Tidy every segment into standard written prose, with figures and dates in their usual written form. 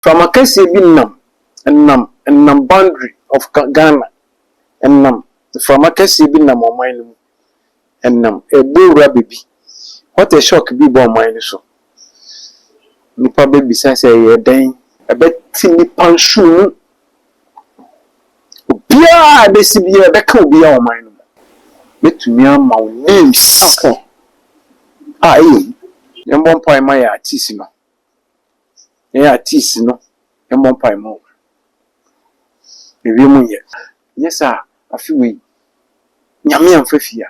from a case and boundary of Ghana and from a case or mine and a bull baby. What a shock be born mine so. Nipa baby says a day a bet tinny panshoon. Bia besibia beka obi a oman no betumi ama wo names okay yembo mpa ma ya artist no yembo mpa ma ewie mu ye yes a afiwe nyame amfafia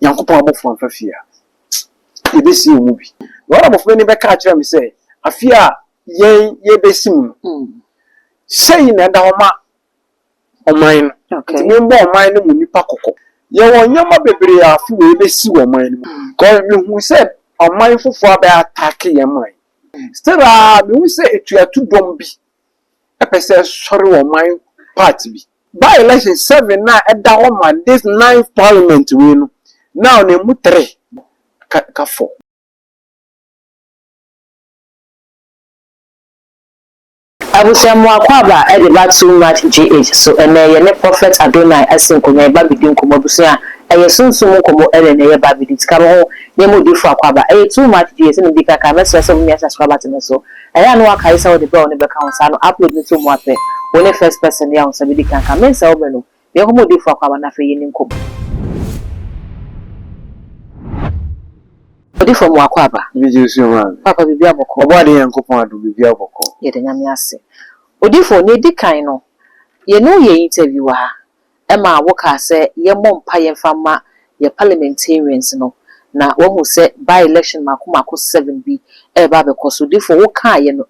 yankopon abofo amfafia ebesi omu bi wala bofo ni beka a kire me say afia ye besim sei na da homa oman okay me mbo oman no mu nipa kokko ye won nyama bebre afi we besi wo oman no ko me hu se oman fofo aba attack ye man still me hu se etuatu dom bi epese sori wo oman party bi by election 7 na eda ho man this 9th parliament we no now na mu 3 ka 4 Abusiamu akwaba e de ba too much GH so ye ne prophet Adonai asinkonya ba bidin komo busia eye sunsun komo ele ne ye ba bidin tika ho ne mo difu akwaba too much GH ne bika ka message so me subscribe to me so anu aka isa wo de be oni be ka won no upload ni so mo ape woni first person ya won sabi dika ka me nsa wo be no ye komo difu akwaba na fe ye ni nkomo Odifo mu akwaba bijesu man papa bibia boko obade yankopon adu bibia boko ye de nyame ase Odifo ne dikan no ye no ye interview ha e ma woka se ye mompa ye fama ye parliamentarians no na wo hu se by election mako 7 bi e ba be koso Odifo woka ye no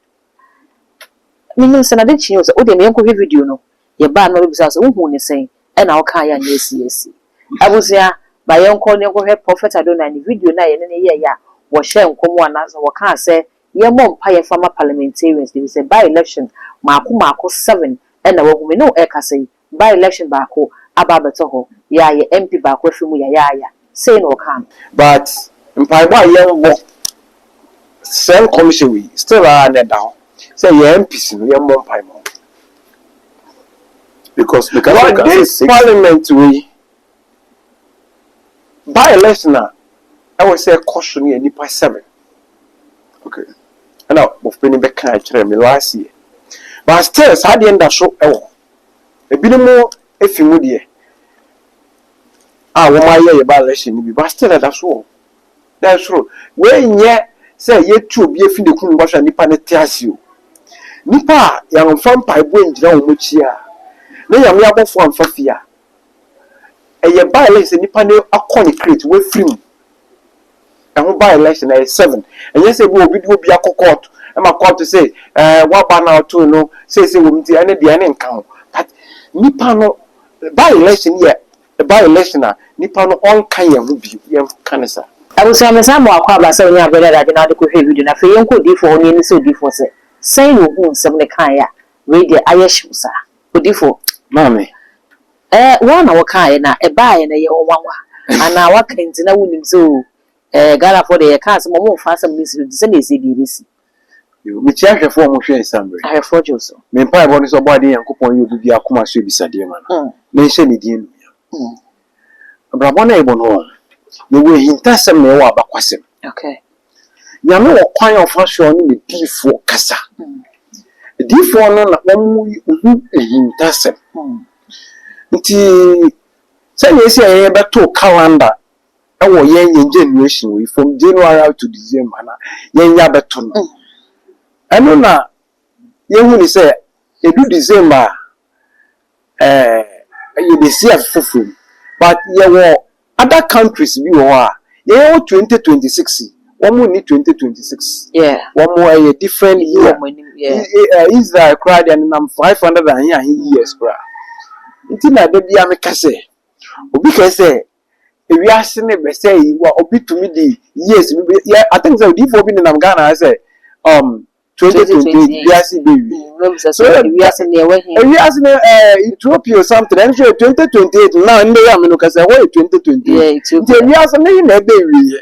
minnu se na de chinyo se o de me yanko video no ye ba no bisa se wo hu ne sen e na woka ya na esi abusia ba yanko ne ko he prophet Adonai ni video na ye ne ye ya wo share nkomo anazo wo ka se ye mompa ye fama parliamentarians they say by election mako 7 and wo me no e ka say by election bako aba beto ho ya ye MP bako afimu ya say no kan but mpaibo ayembo same commission we still are net down say ye MPs no ye mo mpaibo because this parliament we by election I will say caution ye nipa 7 okay and now of penny be kan kire me last year but still sad the end so ewo ebinimo efimu de wo ma ye ba election ni bi but still that so that's true we nye say ye tu obi efi de kunu ba hwa nipa ne tiase o nipa ya mfa mpaibo ngira wo mochi a na ya me abofo amfafia eye ba election nipa ne akoni create we free and by election 7 and yes we will be a court and my court to say what ban out to no say we meet any the any count but nipa no by election here by election nipa no on kan ya hu bi ya kanisa abusa me samo akwaba se onya brother da na de ko hwe video na fe yenko difo oni ni se difo se sai no hu nsem ne kan ya we de ayeshimsa odifo mame wana wokae na ebae na ye wanwa ana wakanti na wunim so Ghana for the cars, Momo Fassam, this is which I have for Moshe Sambre. I have for you so. Men pie bonus or body and coupon you be a coma subisa dear man. Mention it in Brabona Ebon. You will hint some more about Quasim. Okay. You are no quite of fashion in the D4 Cassa. The D4 non hint some. Say, yes, I have a 2 calendar. Our young generation we from January to December na yen ya beton eno na yen hu say e do December you dey see afofo but ye wo other countries bi wo a ye 2026 one more 2026 one more a different year Israel cried and nam 500 years cry nti na de bia me ka say obi ka say we are seeing a say obi to me the years I think so if obi in Ghana I say 2020 we are seeing baby so we are seeing Ethiopia or something and so 2028 now in the am no ka say what 2020 we are seeing na baby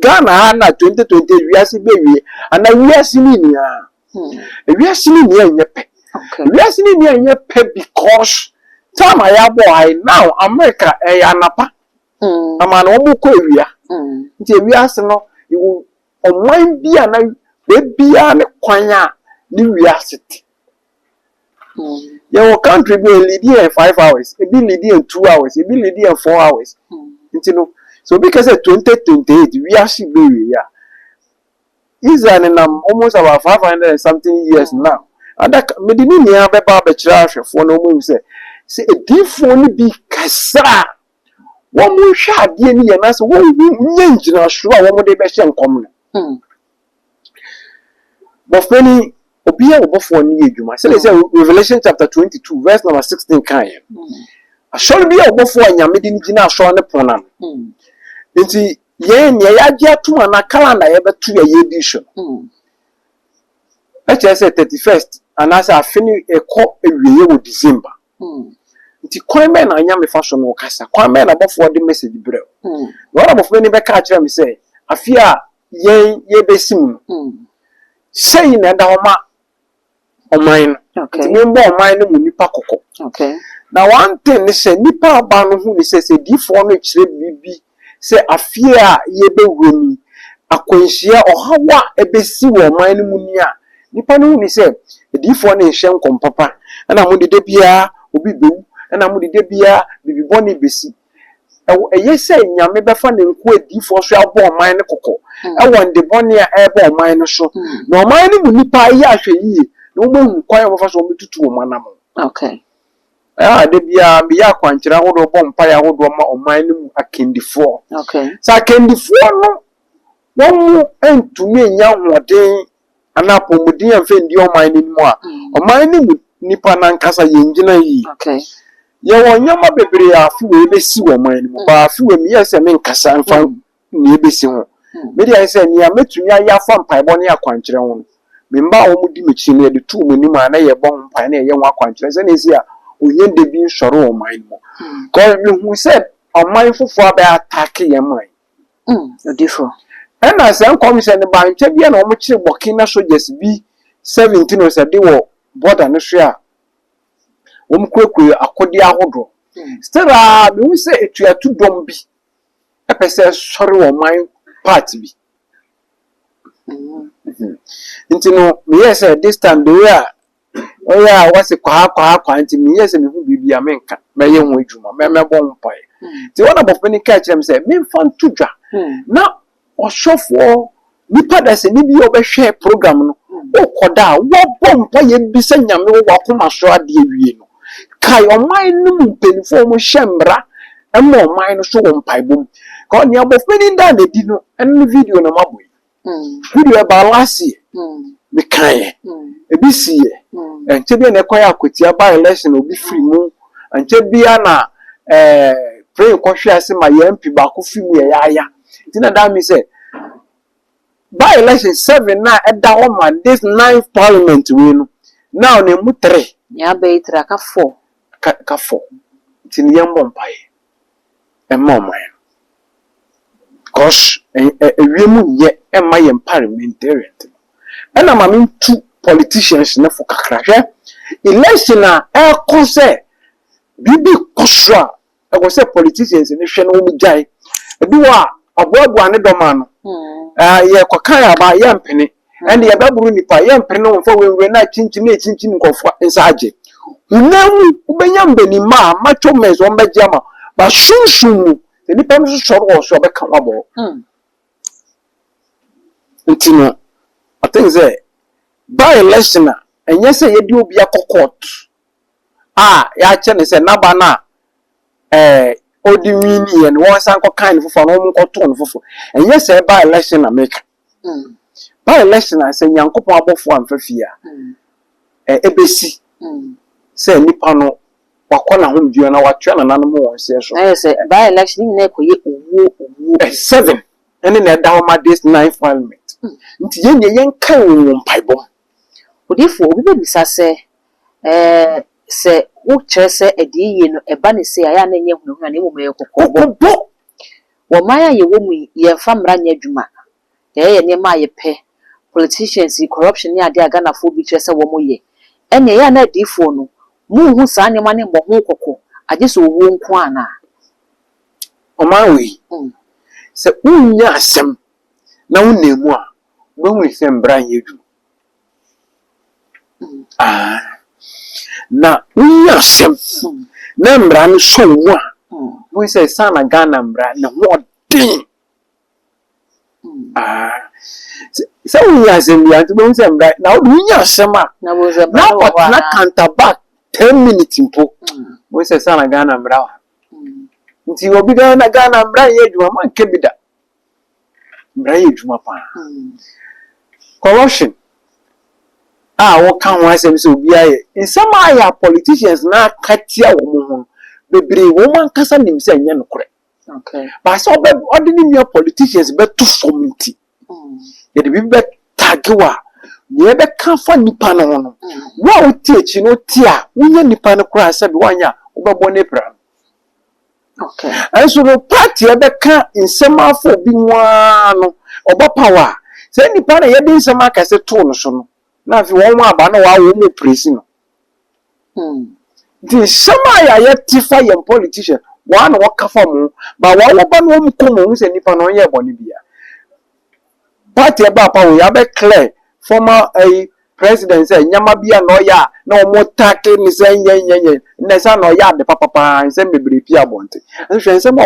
Ghana na 2020 we are seeing baby and we are seeing We are seeing near Yepe. We are seeing near Yepe because time I have boy now America a anapa. A man almost Korea. We are saying you on mind be an baby and quanya new reality. Your country be leading in 5 hours, it be leading in 2 hours, it be leading in 4 hours. You know, so because of 2028, we are seeing yeah. Is an almost about 500 and something years now. And that medini ni abeba bechira for no mo say a different be kasa. One more shot dear ni na so one nyina sure one mo de be hye nkom no. But fani obi a obofo ni adwuma. Say Revelation chapter 22 verse number 16 kan. Ashori bi a obofo anyame ni gina asho ne pona. Nti ye ne ya gye atuma na calendar ye betu ye edition. I say 31st and as I finish a call ewie wo December. Nti kwan be na anyame fashion no kasa. Kwan be na bofo de message brɛ. No na bofo ni be ka kire me say afia ye besim. Say na da homa oman. Okay. Nti me mbo oman no mu nipa kokko. Okay. Now one thing is say nipa aba no hu ni say difo no kire bibi say afia ye be woni akwanhia ohawa ebesi wo oman no mu ni a nipa no hu ni say difo no nhye nkom papa na mo de bia obi bewu na mo de bia bibi boni besi eye say nyame befa ne nko difo so abo oman no kokko won de boni a ebo oman no so na oman no mu nipa ye ahwe yi no mo hu kwan mo fa so mo tutu o manam. Okay. De bia me ya kwankyira hodo bompa ya hodo ma oman no mu akendifo. Okay. Sa akendifo no won entumi enya hoden ana pomudin amfe ndi oman no mu a oman no mu nipa nankasa yengina yi. Okay. Ye wonyama bebre afi we besi wo oman no mu ba afi we me yese me nkasa mfa ne besi ho. Me dia yese ni ametumi ayafa mpaebo ne akwankyira ho. Me mba wo mudi mechi ne de tu mu ni ma na ye bon mpa na ye ho akwankyira se ne esi a oyen de bi nsoro o man mo ko me hu se o man fofo aba attack ye man odifo na se nkom se ne ba nche bia na o mo kire Burkina soldiers bi 17 o se de wo border no hwe a o mo kwekwe akodi ahodo still me hu se etuatu dom bi epese soro o man part bi ntino me yes this time the way oh yeah, what's a kwa nti me yes me hu bibia menka me ye ho adwuma me bon pai ti wona bo fani ka kire me say me fan tudwa na osofo nipa da se ni bi obehwe program no o koda wo bom pai ye bi se nyame wo akoma so ade awie no kai oman no mu penifo mo hyemra emo oman no so wo pai bom ko ni abo fani nda na di no en video na maboy video about last year me kan ebi siye enche bia na kwaya akotia ba election obi free mu enche bia na pray kohwe ase ma MP ba ko fi mu ye yaya tina da mi say by election 7 na eda o man this 9th parliament we no now na mu 3 ya be 3 ka 4 ka 4 tin yembo mpae man gosh ewiemu ye ema ye parliamentarian ena ma me two politicians na for kakra election a konse bibi kosra e go say politicians ni hwe no mu jai ebi wa aboaboa ne doma no ye kwakan aba ye mpene and ye baburu nipa ye mpene no mfa wenwe na chinchin nkofo nsaje unamu ubenya mbeni ma macho mezo mbeje ama ba shunshun nipa mso soro so be kan wabo ntino I think say by election and yes say you obi akokot ya chene say naba na odi wini and one san ko kind fofo no mo ko ton fofo and yes say by election America by election say nyankopon abofo amfafia ebesi say nipa no wakona homdua na watwa na nanom won se so yes by election na ko ye owo 7 and na da ma this 9th parliament nti yen kan wo mpaibom odifo obi be bisa se se wo kire se ediye no eba ne se aya na nye hunu na ne mo me kokko wo maya ye wo mu ye fa mra nya adwuma ye ne ma ye pe politicians corruption ni ade aga na fo bi kyerɛ sɛ wo moyɛ ɛne ya na difo no mu hu saa ne ma ne mbɔ ho kokko agye so wo nko ana omawe sɛ unya asɛm na wonemu a wo hu sɛ mbra yedu na unya asɛm na mbra no so wo a wo sɛ sana Ghana mbra na ho den sɛ unya asɛm ya to wo sɛ mbra na wo unya asɛm a na wo sɛ na counterback 10 minutes mpo wo sɛ sana Ghana mbra wa nti obi ga na Ghana mbra ye adwuma man ke bida mbra ye adwuma pa corruption wo kan ho asɛm sɛ obi aye nsɛm aya politicians na katia wo mo ho bebre wo man kasa nim sɛ nya nokore okay ba sɛ ordinary politicians be to fomiti ye de bi be tagewa ne be kan fa nipa no no wo wo tie chi no tie a wo nya nipa no kora sɛ bi wanya wo be bɔ ne pra okay so no party be kan nsɛm afọ bi nwa no oba power sɛ nipa na ye de nsɛm aka sɛ to no so no na fi won aba na wa wo mo presi no the sama ya yetifa yem politician wa na waka fa mu ba wa wo ba no mu ko mu sɛ nipa no ye bɔne bia party ba pa wo ya be clear former president say nyama bia no ya na o mo take ni sɛ nyenyenye na sa no ya de papa nsɛm bebre pi abonte nhwɛ nsɛm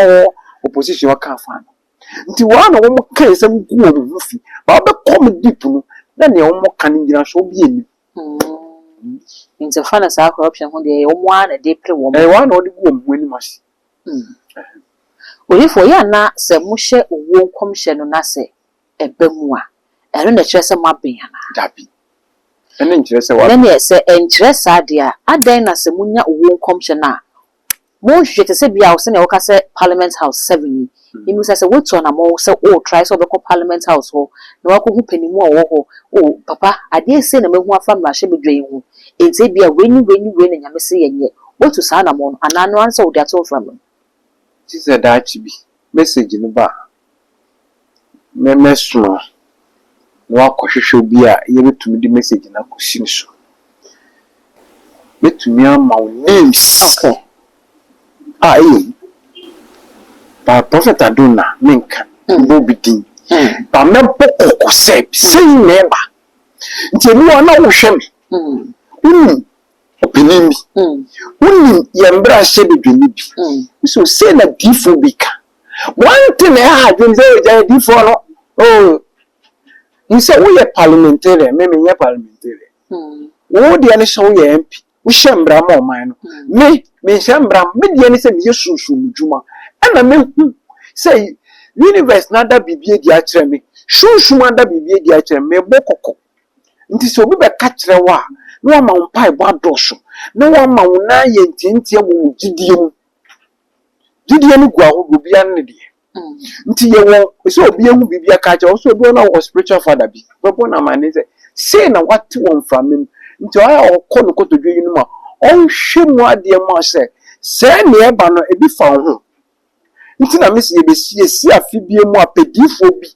opposition waka fa no nti wa na wo mo kan nsɛm gu wo mu fi ba be come deep no na ne wo mo kan ngira so bi eni nti fa na saa corruption ho de wo mo ana de pre wo mo wa na o de gu wo mu ani masi olifo ya na sɛ mo hye owo nkomhye no na sɛ eba mu a ɛno na kyerɛ sɛ mo aben ana dabi ɛne nkyerɛ sɛ wa ne sɛ ɛnkyerɛ saa de a adan na sɛ munya owo nkomhye na mo hwehwɛ te sɛ bia wo sɛ ne wo ka sɛ parliament house 7 imu sɛ wotu na mo sɛ o try so be parliament house ho na wako hu panimu a wo ho o papa ade ese na mehu afa mrahye bedwe hu enti bia weni na nyame se yenye wotu saa na mo no anano anse wo de ato from ti sɛ da chi bi message no ba meso na wakɔhwehwɛ bi a ye betumi di message na kɔsi so betumi ama wo names okay ba prophet Aduna menka bo bidin ba me bokoko se sin neba nti ni wana wo hwɛ me opinion bi yembra hye bedwani bi so say na difo bi ka one thing ha adwen say o ja difo no you say we are parliamentarian me nya parliamentarian wo de ne hye wo MP wo hye mbra ma oman no me hye mbra me de ne say me yesusu mudwuma ana me say universe na da bibie di a kyerɛ me shunshuma da bibie di a kyerɛ me bokoko nti so obi be ka kyerɛ wa na wa ma mpa ebo adoso na wa ma wo na ye ntintie wo gidie no gua ho obi an ne de nti ye wo so obi ehu bibia ka kyerɛ so obi na wo spiritual father bi bebo na ma ne say na wate won from me nti aya okɔ no kotodwe yi no ma ɔhwɛ mu ade ma sɛ ne eba no ebi fa ho nti na mesi esi afibie mu apedifo bi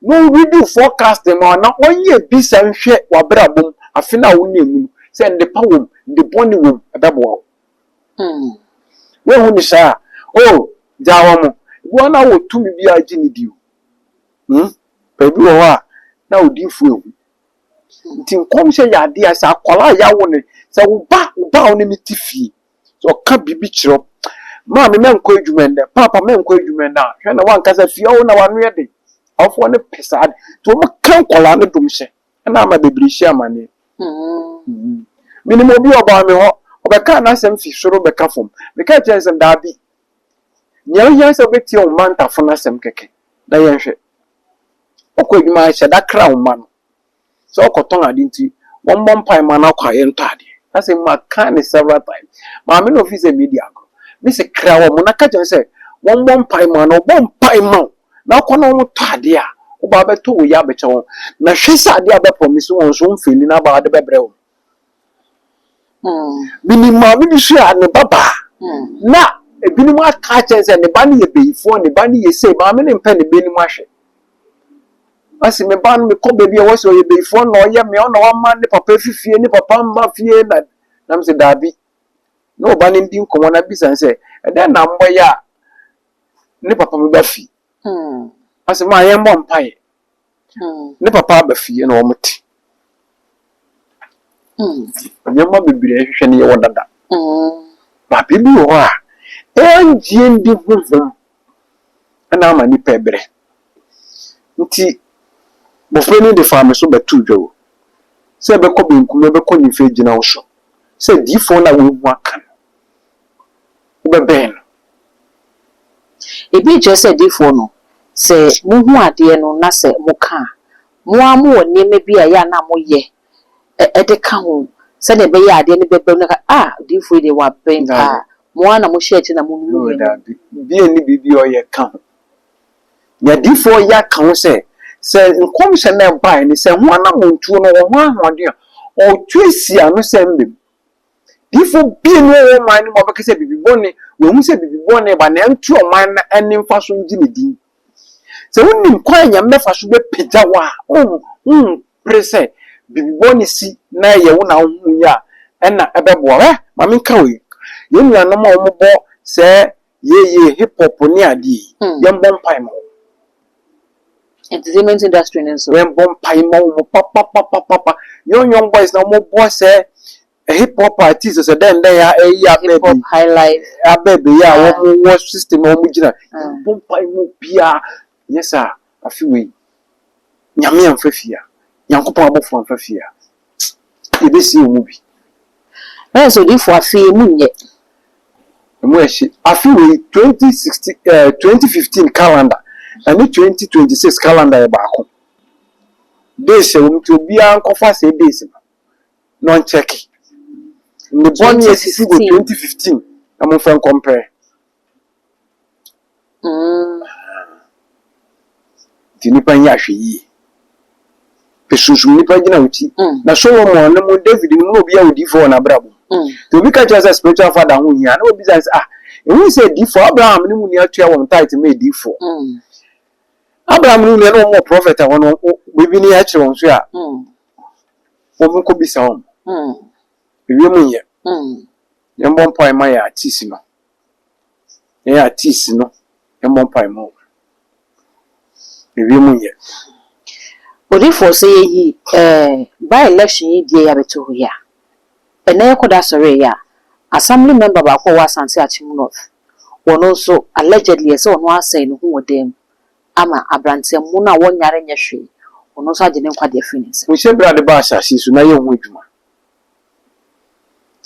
no read forecast ma na onye bi sanhwe wabrabom afina wo nemu se nde pawom nde boni wom abeboa we hu ni sha jawo mo wo na wo tumi bi agi ni dio pa bi wo a na odifo ehu nti nkom hye ya ade asa akola ya wo ne se wo ba wo ne mitifie so ka bibi kiro ma me menko adwumende papa menko adwumende a hwe na wankasa fie wo na wano yede afo ne pesade to mo kan kola ne domhye na ma bebiri hye amane minimo bi oba me ho obeka na asem fi soro beka fom beka kyensem da bi nya se obeti o manta fo na asem keke da yenhwe okọ adwuma hye da kra wo ma no so okoton ade nti won bom pai ma na kwa yento ade asem ma kan several times ma me no office media go me se kra wo mo na ka kyensem won bom pai ma no bom pai ma na kono wo tade a wo ba beto wo ya beche wo na hwese ade a be promise won so mfeli na ba ade bebre wo minima mi su ya ne baba na ebinim aka kyerɛ sɛ ne ba ne ye beyifo ne ba ne ye sei ma me ne mpa ne benim ahwe Asi me ban me ko baby wo so ye be fo no ye me ono wa man ne papa fifie ne papa mma fie na me se dabi no ba ne ndi nkomo na bisa se e den na mbo ya ne papa me ba fi asi ma ye mbo mpae ne papa ba fie na o mti nyama bibire hwehwe ne ye wodada ba bibi wo a enjie ndi huvum na ama ni pebre nti bofani de farm so betu dwo se be ko benkum be ko ni fe gina wo so se difo na wo hu aka wo be ben ebi je se difo no se mu hu ade no na se mo ka mo amu oni me bi ya na mo ye e de ka ho se de be ya ade ne be be na difo de wa ben mo ana mo share na mo nu bi eni bibi o ye ka ya difo ya ka ho se nkomse na bai ni se ho na montuo no ho ahode o twesi anu se mbem difo bi no wo man mo be kese bibibone wo hu se bibibone ba na ntu o man na ani mfa so ngi ne din se wonni kwa nya mefa so be pegya wa prese bibibone si na ye wo na hu ya na ebebo ma me ka we ye nua no ma wo bo se ye hip hop ni ade ye mbon pai mo entertainment industry and so when bomb paimo papa young boys now more boys say a hip hop artist so then they are a hip hop high life a baby ya one system o mujina bomb paimo bia yes sir afi we nyame amfafia yankopon abofo amfafia e be si omu bi na so di fo afi munye emu eshi afi we 2015 calendar and the 2026 calendar baako days we to bia nkofa say days non check the born year 2015 am for compare nipa nya hwe yi pesusu nipa gina uti na so wo mo na mo David mo obi a odi for na brabo to bi ka just spiritual father hu nya na obi say e say di for Abraham ni mu ni atua won title me di for Abraham no no more prophet a wono bibi ni a kire won so a wo ko bisa won bibi mu ye yembo mpai ma ya artist no ya artist no yembo mpai ma bibi mu ye odi for say yi by election yi die ya beto ya ena yakoda sore ya assembly member ba ko wa Asante Achim North wono so allegedly say wono asay no hu wodem ama abrante mu na wonyare nya hwe ono so agene nkwa de finance wo shebra de ba asasi so na ye hu adwuma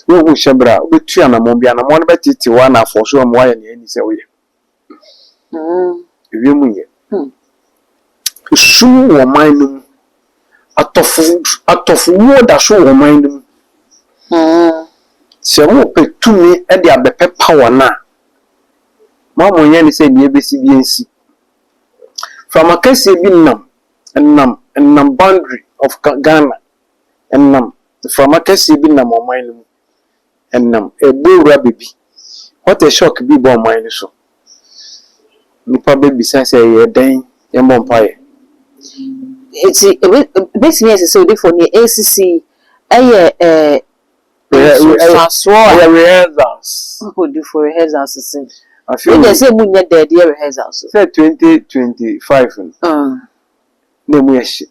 wo shebra obetua na mo bia na mo na betiti wa na afo so mo wa ye ne ani se wo ye ewie mu ye su wo man atofu wo da so wo man num se mo petumi e de abepe power na ma mo ye ni se ni ebesi bi ensi from a case bi nam boundary of Ghana nam from a case bi nam o man nam e bowra baby what a shock bi bo man so nipa baby say ye den ye mo mpae it's basically say we for the ACC rehearsals who do for rehearsals say I feel they say munya dead rehearsals say 2025 na mu yashi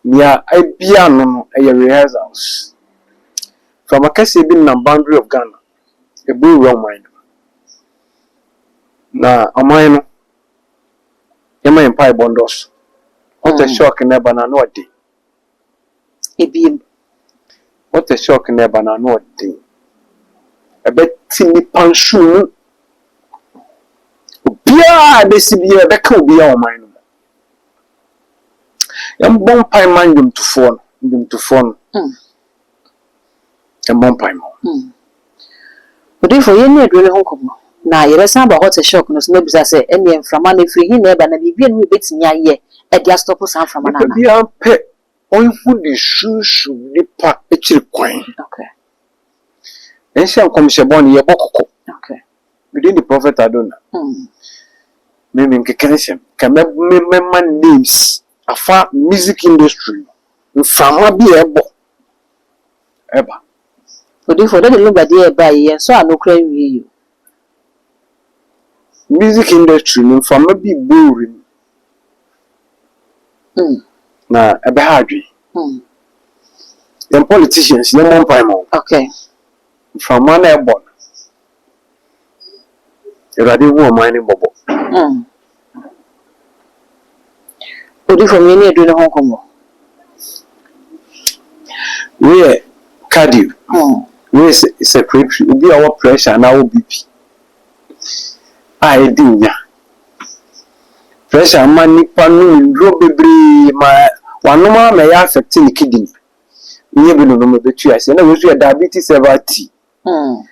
nia abia no rehearsals from a case bi na boundary of Ghana e bu wrong mind na amai no yema empire bondos what a shock never na no day ebiem what a shock never na no day a bit tini pansu bia de sibia be ka obi a omai no yam bon pai man dum to phone yam bon pai mo odi for ye ne adwele ho komo na yere san ba hot shock no so na bisa se ene mframa na free hin na eba na bibia no betimi aye e dia stop san mframa na na bia pe on fu de shushu nipa echiri kwan okay ense komse bon ye bokoko okay within the prophet Adonai me nkekensem ka me man names afa music industry mfama bi eba odi for that look bad eba yen so anokra wie you music industry mfama bi boring na ebe ha adwe the politicians no more prime okay mfama na ebo erade wo man bobo odi for me ni edu ne ho komo we cardio we secretary obi our pressure na wo BP ai dinya pressure man nipa no ndro bebre ma wanoma me ya affect ni kidney nye bi no no betu ase na we so diabetes severity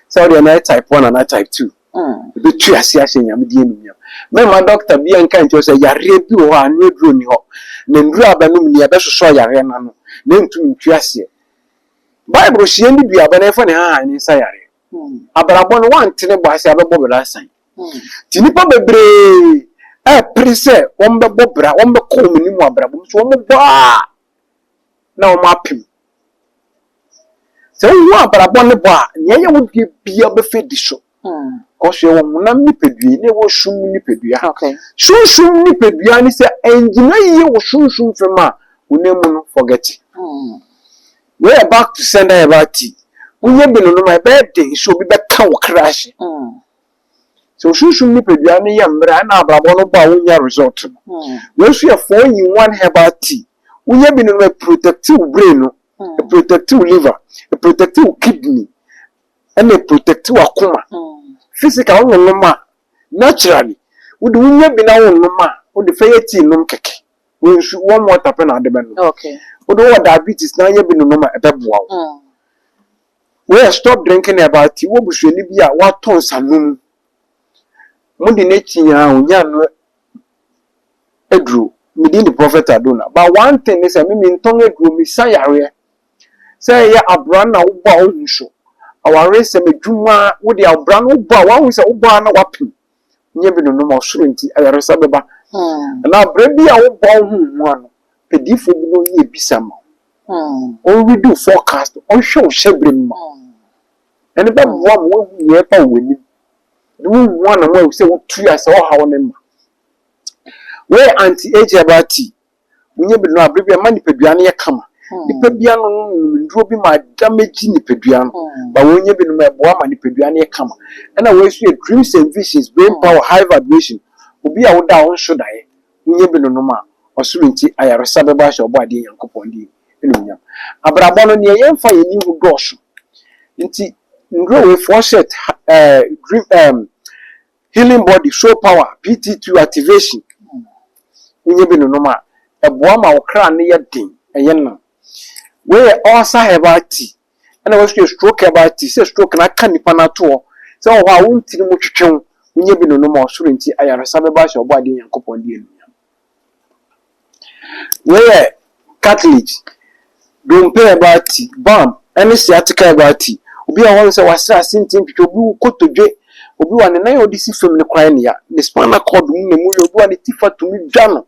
so dey na type 1 and type 2 betu ase ahye nyame die enum me ma doctor bi anka ncho say yare bi wo anu eduro ni ho na nduro abanum ni abesoso yare na no na ntu ntu ase Bible she ndi bia ba na fa ne ha ni sa yare abrabo no wantene bo ase abebo bra san ti nipa bebre prese won bebo bra won be ko muni mu abrabo so won ba na won apim se wo abrabo ne ba ne ye wo bia be fedi so ko se won na nipedua ne wo shum nipedua okay shum nipedua ni se engina ye wo shum fema unemu no forget we are back to sender about tea. We have been on my birthday, so be back can crash. So shushu ni peduane ya mra na abrabono ba wonya result. We so 4 in 1 herbal tea. We have been on a protective brain, a protective liver, a protective kidney, and a protective akuma. Physical no ma naturally. Would we have been our no ma or the fire tea no keke. We should one more happen at the man. Okay. Odo diabetes na ye bi no ma ebeboa we stop drinking about tea wo buhwani bi a waton sanum mo di na tinya onya no edru me di the prophet adona but one thing is me nton edru mi sayare say ya abran na wo ba ohunso aware se medwuma wo di abran wo ba wa wo se wo ba na wapim nye bi no ma osoro nti ayare sa beba na brebi a wo ba ohunmu ano pedifo bi no ye bisama on we do forecast on show shebrim and ba one wo ye pa woni do one na we say wo tu ase wo ha woni ma we anti age about tea munye bi no abrebi ma ni pedua na ye kama ni pedua no nduro bi ma damage ni pedua no ba wonye bi no ma boa ma ni pedua na ye kama na we so dreams and visions brain power high vibration obi a wo da won so dae munye bi no ma osuru nti ayaresa beba hye obo ade yankopon di enunyam abrabo no ne yemfa yeni hu dosho nti ndro we forset dream healing body show power PT2 activation munye bi no ma eboa ma okra ne ye den eyenna we also have ati and we stroke about say stroke na kan nipa na to so ho a wontiri mu twetwen munye bi no ma osuru nti ayaresa beba hye obo ade yankopon di enunyam where Catholic don't pay about tea, bomb, any sciatica about tea. Obi a won say wasa asintin pitwo obi kotodwe obi wa ne nan odisi fam ne kwan ne ya the spinal cord mu ne mu obi wa ne tifa to mi dwa no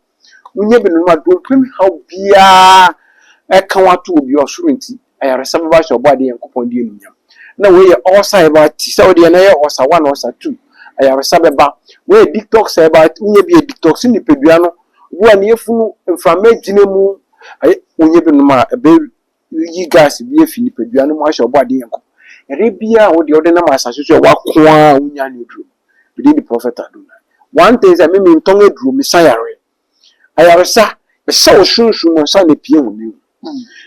munye bi no ma don't pay how bia e kan wato obi osoro nti ayaresa baba hye obo ade yankopon di enunyam na we ye osa about tea so de na ye osa 1 osa 2 ayaresa baba we detox about munye bi detox ni pedua no wo ne yefunu inflammation gine mu ay onye bi no ma be yi gas bi efi ni pedua no mu ahye obo ade yanko erebia wo de na ma asase so wa koa onya ne duro bi the prophet adona one thing is me nton eduro mi sayare ayaresa be sa osunsun mo sa ne pie woni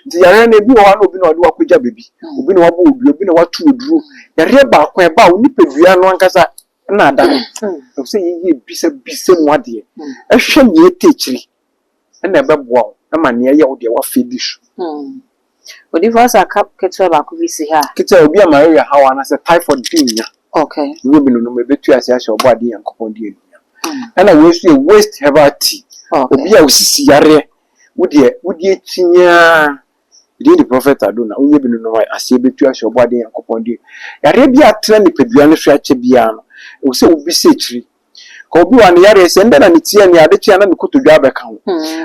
di yare na bi wo ha no obi na ode wakogya bebi obi na wabo obi na watu oduro yare ba ko e ba oni pedua no ankasa na ada no say yi bisa mu ade ehwe ne etechiri na beboa ama ne ye wo de wa fedish odi fasa kap ketwa ba ku bisi ha kita obi amaria hawa na say typhoid dinya okay ni bi no no mebetu ase ahye obo ade yankopon di enunya na we so waste herbati obi a osisi yare wodi etinya the prophet adona onye bi no no ase betu ahye obo ade yankopon di yare bi atra ni pedua no so ache bia no o se obi se chiri Ka obi wa ne yare se nda na ne tie ne ade chia na ne kotodwa abeka ho.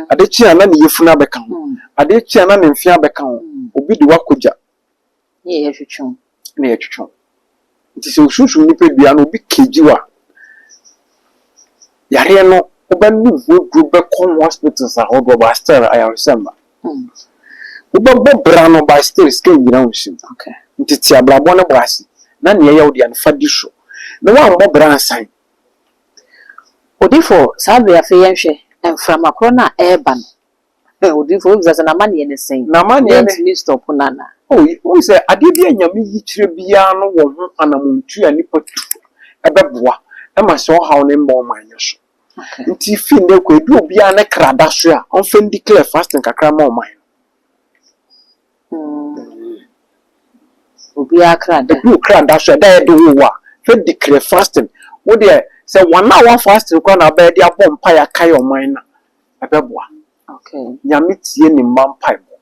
Ade chia na ne yefuna abeka ho. Ade chia na ne mfia abeka ho. Obi de wakoja. Ne ye twetwon. Ne ye twetwon. Nti se osusu nipa bia no obi kejiwa. Yare no obenu wo be come hospitals a hodo ba still I remember. Wo bra no ba still skin gina unshim. Okay. Nti ti ablabo ne brasi. Na ne ye wodi an fadi so. Na wa mo bra ansan. Odifo sabe afi yenhwe enframa kro na eba no. Odifo bizasa na mane ne sen. Na mane ne stop nana. Oh, we say ade bia nyame yi kire bia no wo ho anamuntu anipa tu. Ebeboa. E ma so haw ne mbo man so. Okay. Nti fi ne ko edu obia ne krada so a on fe declare fasting kakra ma o man. Obia krada. Edu krada so da e do wo a fe declare fasting. Wo de say 1 hour fasting ko na ba de abom pa ya kai o man na. Ebeboa. Okay. Nyame tie ni mampa bo.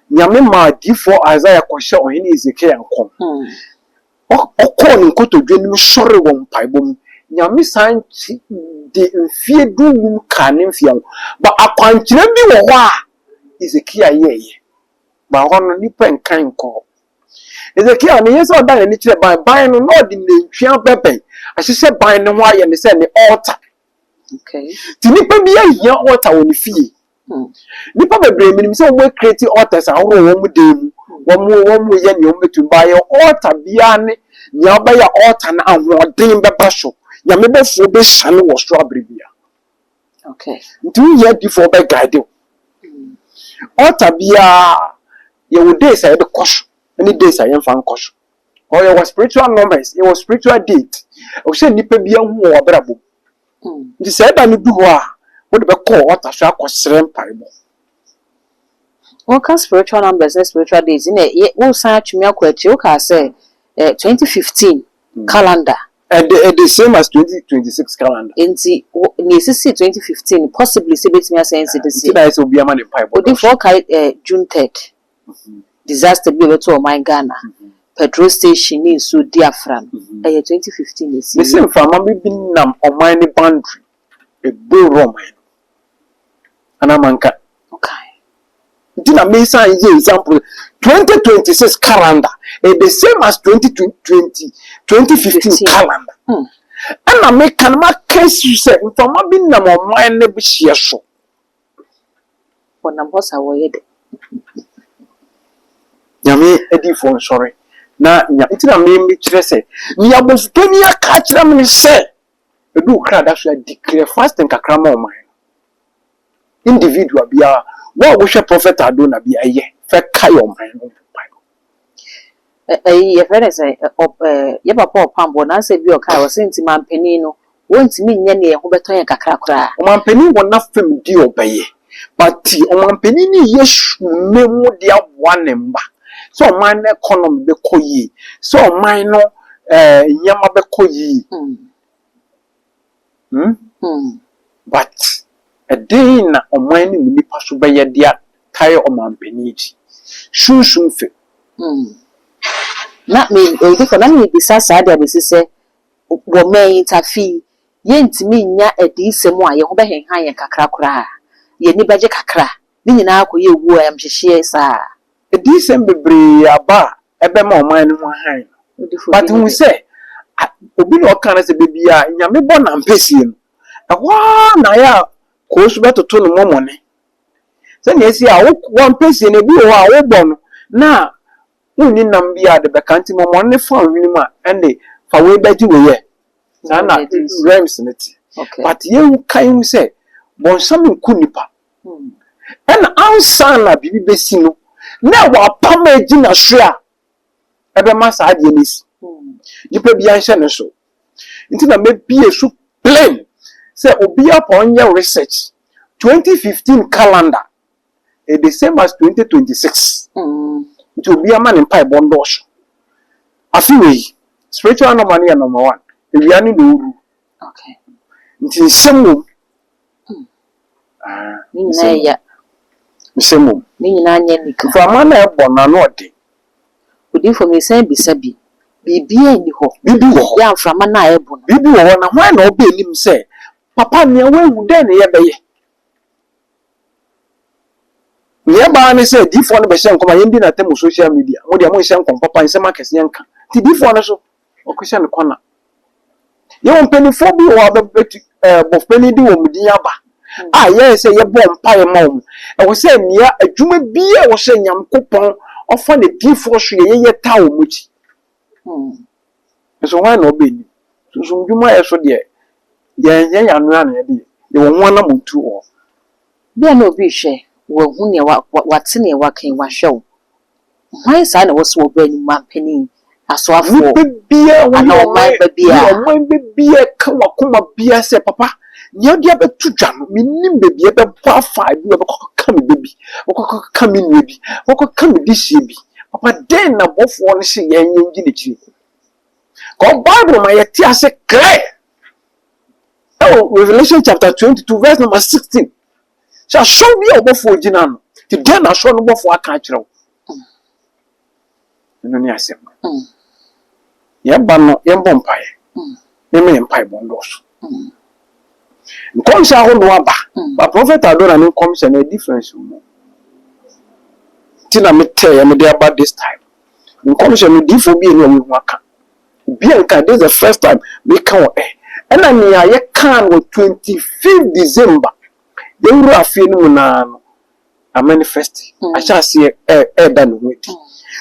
Nyame ma D4 Isaiah ko hye ohene Ezekiel nko. Okọ ni nkotodwe ni sori wo mpaibom. Nyame sanchi de mfie dum ka ne mfie ho. Ba akwankyere bi wo ho a Ezekiel yeye. Ba hono ni penkan nko. Ezekiel ne yeso da ni kire ban no no de nantwia beben. Ahyehye ban ne ho aye ne se ne altar. Okay. Ti nipa bi ahia altar wo ni fie. Nipa bebre minim se wo create altars a wo mu dem. Wo mu ye ne wo metu ba ye altar bia ne ni abaya altar na ahoden beba so. Nyame befo be hane wo so abribia. Okay. Nti ye D4 be guide. Altar bia ye wo days a ye de koso. Any days a ye fan koso. Or ye was spiritual numbers, it was spiritual date. O se nipa bia hu wo brabo. Nti se da no du ho a wo de be call altar so akosere mpaibo. What can spiritual numbers and spiritual days in it? Wo san atwemi akwachi wo ka say 2015 calendar. The same as 2026 calendar. Enti ni sisi 2015 possibly say betimi asense the same. That is obi ama ne pipe. Odi for kai June 3rd. Disaster be beto o man Ghana. Petrol station in so diaphragm. 2015 is. The same farmer be nam o man boundary. A bull roman. Anamanka. Okay. Dina mesa ye example 2026 calendar the same as 2015 calendar. And I make can ma case you say for ma bi na mo man ne bi hye so. For na bossa wo ye de. Nyame edi for sorry. Na nya itina me kire say ni abofutani aka kire me say edu kra da so declare fasting kakra ma o man. Individual bia what we prophet Adona be a ye fe kai o man no Bible. Ye friend say ye papa pambo na say bi o kai o senti mampani no wontimi nya ne ho beto ye kakra kra. O mampani wona fam di obaye. But o mampani ni yesu memu dia wane mba. So man economy be koyi. So man no nyama be koyi. But a day na o man ni nipa so be ye dia kai o mampani ji. Shunshun fe. Na me e for na me bisa sa dia be se wo man interfere ye ntimi nya adisem a ye ho be henhan ye kakra kra ye ni beje kakra ni nyina akoye ewu am hyehye sa adisem bebre aba ebe ma o man no han. But we say obi no kan se bebia nyame bo na mpesie no ehwa na ya ko so betoto no momone se na esi a wo mpesie na bi wo a wo bo no na uni nam bia de bekanti momone fa hwini ma ende fa we beji we ye na na rems neti. But ye kan say bon sam nkunipa en ansa na bibi besi no na wa pama ejina so a ebe ma sa ade nisi yipa bia hye ne so nti na mebie so plain say obi upon your research 2015 calendar the same as 2026 nti obi ama ne mpa bondo so afiwe spiritual anomaly number 1 ewiani no uru. Okay. Nti semu ni na ya semu ni nyina nya nika for man na ebo na no ode odi for me say bisabi bibia ni ho bibi wo ya mframa na ebo no bibi wo na hwan na obe nim say papa ne wewu den ye beye ne ba ne say difo no be hye nkoma yindi na tem social media mo dia mo hye nkoma papa nsem akese yanka ti difo no so okwhye ne kona ye won penifo bi wo abeti bof penidi wo mudin aba ye say ye bom pae ma wo e wo say nia adwuma bi e wo hye nyamkopon ofa ne difo hwe ye ta wo muti so hwan na obe nim so dwuma ye so de ye yanu ana ye de ye wo nwana mutu o bia na obi hwe wo hu ne wate ne wakan wa hwe hwan sa na wo so oba ni mampani asoafo bia wo na o man bia ka wakoma bia se papa ne odi abetu dwa no minim bebia be bo afa bi be kokka me bebi kokka me nwe bi kokka me dihie bi papa den na bofo no hye ye nyengi ne chi ko Bible ma yeti ase clear. Oh, Revelation chapter 22 verse number 16. Shall show me a bofo gina no. Ti den na show no bofo aka kire wo. No ni asem. Ye ba no ye mbom pae. Ne me mpae bondo so. Nkom sha ho no aba. But prophet Adora no come say na difference mo. Ti na me tell ye me dey about this time. Nkom sha no difo bi enu omu aka. Bianca, this is the first time we come and I mean, I can on 25th December. They will have feeling a manifest. I shall see a done with.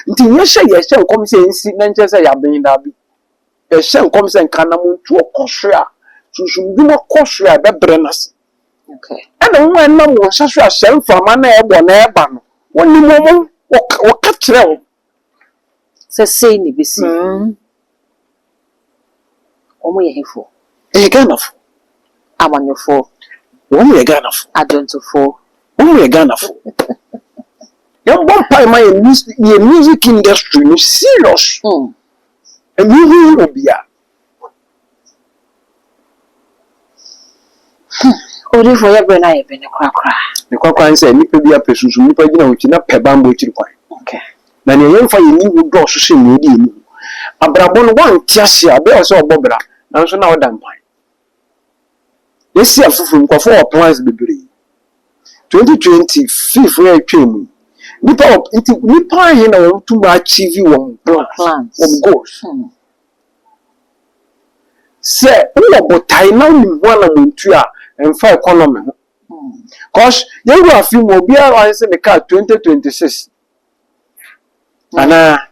Until you shall come say, incidents I have been that a shall come and can to a cosria. So should do not cosria, but brenners. Okay. And the one number such a shell from an airborne airban. One moment or catch them. Say, ni bisi. Omo ye hefo e ganafo amanyofo omo ye ganafo adontofo omo ye ganafo yan bon pai ma ye music industry no serious e mi obia ori fo ye be na ye be ne kwakra ne kwakra nse nipa bia pesusu nipa gina wuti na pe bambo chiri kwan okay na ne ye mfa ye ni wo do so hye ne di ni abrabo no wan tiase a be o se obobra na so na oda mpan yesi afufu nkofo o plans bebre 2020 fifth year twem nipa he na won to achieve won plans won goals se wo botai na ni ho na muntu a emfa economy ho cause you go afi mo bia wan se ne ka 2026 ana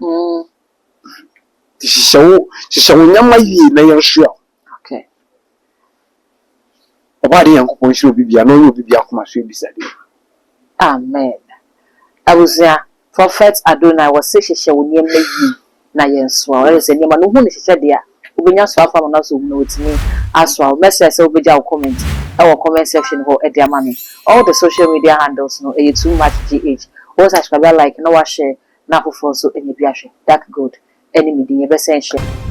Shishawu nyama yi na yanshua. Okay. Obadi yankopon shiro bibia no yo bibia akoma so ebisade. Amen. Abuzia Prophet Adonai was say shishawu nyama yi na yansua. Wale se nyama no hu ne shisha dia. Obenya so afa no so no otimi aswa. Message say obeja comment. Our comment section ho e dia mami. All the social media handles no e too much gh. O subscribe like no wa share na fofo so enye bi ahwe. Dark good. Enemy di yebese share.